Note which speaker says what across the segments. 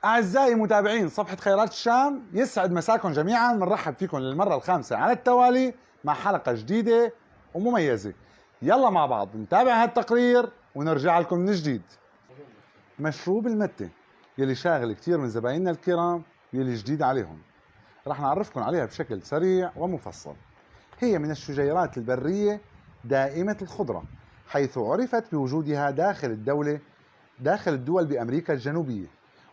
Speaker 1: أعزائي متابعين صفحة خيرات الشام، يسعد مساكم جميعا. بنرحب فيكم للمرة الخامسة على التوالي مع حلقة جديدة ومميزة. يلا مع بعض نتابع هالتقرير ونرجع لكم من جديد. مشروب المتة يلي شاغل كتير من زبايننا الكرام يلي جديد عليهم، رح نعرفكم عليها بشكل سريع ومفصل. هي من الشجيرات البرية دائمة الخضرة، حيث عرفت بوجودها داخل الدول بأمريكا الجنوبية.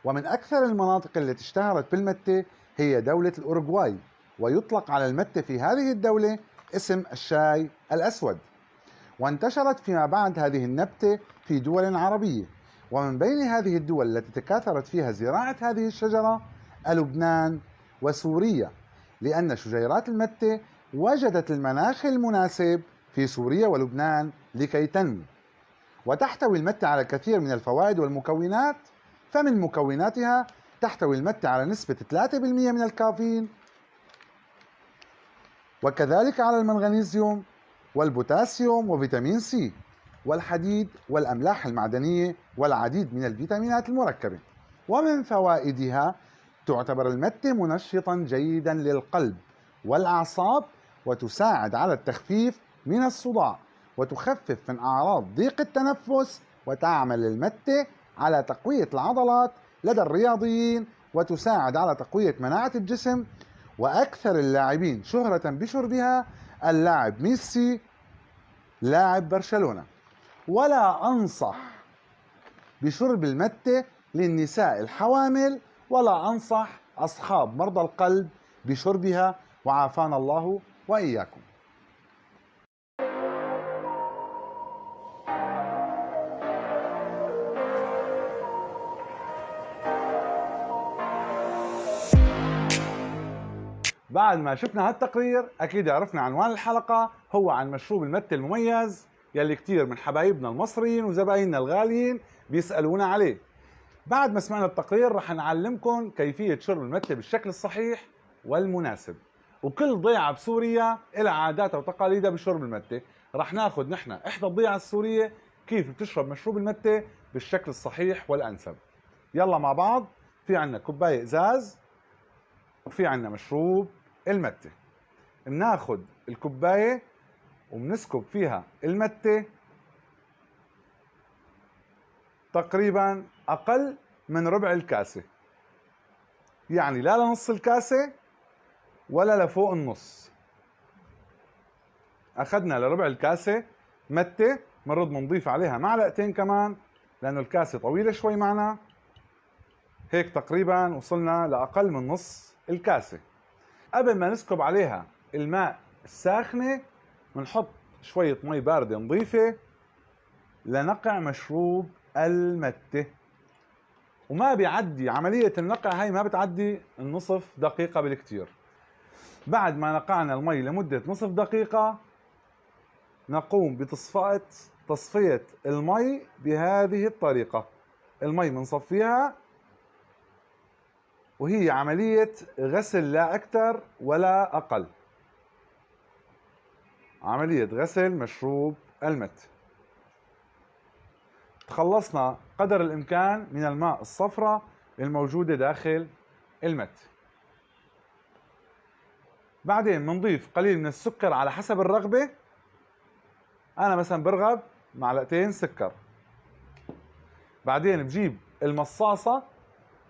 Speaker 1: ومن أكثر المناطق التي اشتهرت بالمتة هي دولة الأوروغواي، ويطلق على المتة في هذه الدولة اسم الشاي الأسود. وانتشرت فيما بعد هذه النبتة في دول عربية، ومن بين هذه الدول التي تكاثرت فيها زراعة هذه الشجرة لبنان وسوريا، لأن شجيرات المتة وجدت المناخ المناسب في سوريا ولبنان لكي تنمو. وتحتوي المتة على الكثير من الفوائد والمكونات، فمن مكوناتها تحتوي المتة على نسبة 3% من الكافيين، وكذلك على المغنيسيوم والبوتاسيوم وفيتامين سي والحديد والأملاح المعدنية والعديد من الفيتامينات المركبة. ومن فوائدها تعتبر المتة منشطا جيدا للقلب والأعصاب، وتساعد على التخفيف من الصداع، وتخفف من أعراض ضيق التنفس، وتعمل المتة على تقوية العضلات لدى الرياضيين، وتساعد على تقوية مناعة الجسم. وأكثر اللاعبين شهرة بشربها اللاعب ميسي لاعب برشلونة. ولا أنصح بشرب المتة للنساء الحوامل، ولا أنصح أصحاب مرضى القلب بشربها، وعافانا الله وإياكم. بعد ما شفنا هالتقرير أكيد عرفنا عنوان الحلقة هو عن مشروب المتة المميز يلي كتير من حبايبنا المصريين وزبايننا الغاليين بيسألونا عليه. بعد ما سمعنا التقرير رح نعلمكم كيفية شرب المتة بالشكل الصحيح والمناسب. وكل ضيعة بسوريا لها عاداتها وتقاليدها بشرب المتة. رح ناخذ نحن إحدى الضيعة السورية كيف بتشرب مشروب المتة بالشكل الصحيح والأنسب. يلا مع بعض. في عنا كوباية إزاز وفي عنا مشروب المتة. بناخذ الكوباية وبنسكب فيها المتة تقريبا أقل من ربع الكاسة، يعني لا لنص الكاسة ولا لفوق النص. أخذنا لربع الكاسة متة، بنرد بنضيف عليها معلقتين كمان لأنه الكاسة طويلة شوي معنا. هيك تقريبا وصلنا لأقل من نص الكاسة. قبل ما نسكب عليها الماء الساخنة بنحط شوية مي باردة نظيفة لنقع مشروب المتة، وما بيعدي عملية النقع هاي ما بتعدي النصف دقيقة بالكتير. بعد ما نقعنا المي لمدة نصف دقيقة نقوم تصفية المي بهذه الطريقة. المي بنصفيها وهي عملية غسل لا أكثر ولا أقل، عملية غسل مشروب المتة. تخلصنا قدر الإمكان من الماء الصفراء الموجودة داخل المتة. بعدين بنضيف قليل من السكر على حسب الرغبة. أنا مثلا برغب معلقتين سكر. بعدين بجيب المصاصة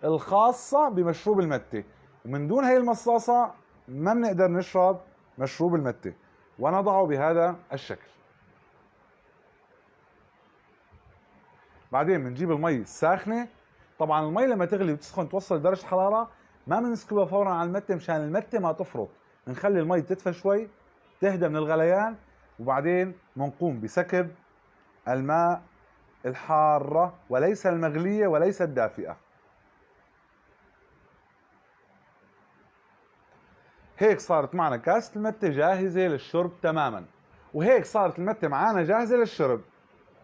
Speaker 1: الخاصة بمشروب المتة، ومن دون هاي المصاصة ما بنقدر نشرب مشروب المتة، ونضعه بهذا الشكل. بعدين بنجيب المي الساخنة. طبعا المي لما تغلي وتسخن توصل درجة حرارة ما بنسكبها فورا على المتة مشان المتة ما تفرط. بنخلي المي تدفى شوي تهدى من الغليان، وبعدين بنقوم بسكب الماء الحارة وليس المغلية وليس الدافئة. هيك صارت معنا كاسة المتة جاهزة للشرب تماما. وهيك صارت المتة معنا جاهزة للشرب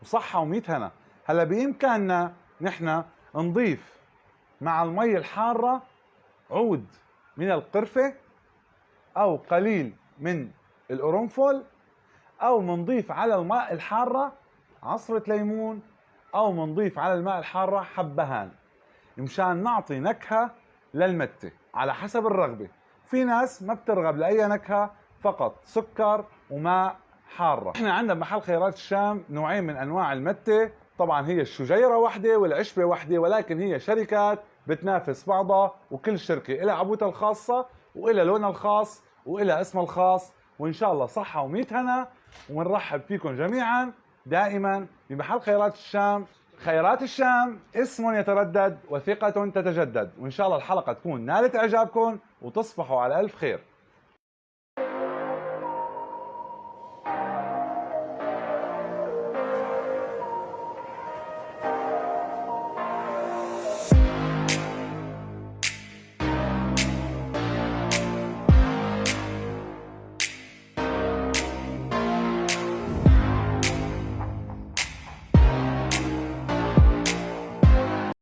Speaker 1: وصحة وميت هنا. هلا بإمكاننا نحن نضيف مع المي الحارة عود من القرفة أو قليل من القرنفل، أو منضيف على الماء الحارة عصرة ليمون، أو منضيف على الماء الحارة حبهان. مشان نعطي نكهة للمتة على حسب الرغبة. في ناس ما بترغب لأي نكهة، فقط سكر وماء حارة. احنا عندنا بمحل خيرات الشام نوعين من انواع المتة، طبعا هي الشجيرة وحدة والعشبة وحدة، ولكن هي شركات بتنافس بعضها، وكل شركة إلها عبوتها الخاصة وإلها لونها الخاص وإلها اسمها الخاص. وإن شاء الله صحة وميت هنا، ونرحب فيكم جميعا دائما بمحل خيرات الشام. خيرات الشام اسم يتردد وثقة تتجدد. وإن شاء الله الحلقة تكون نالت إعجابكم وتصبحوا على ألف خير.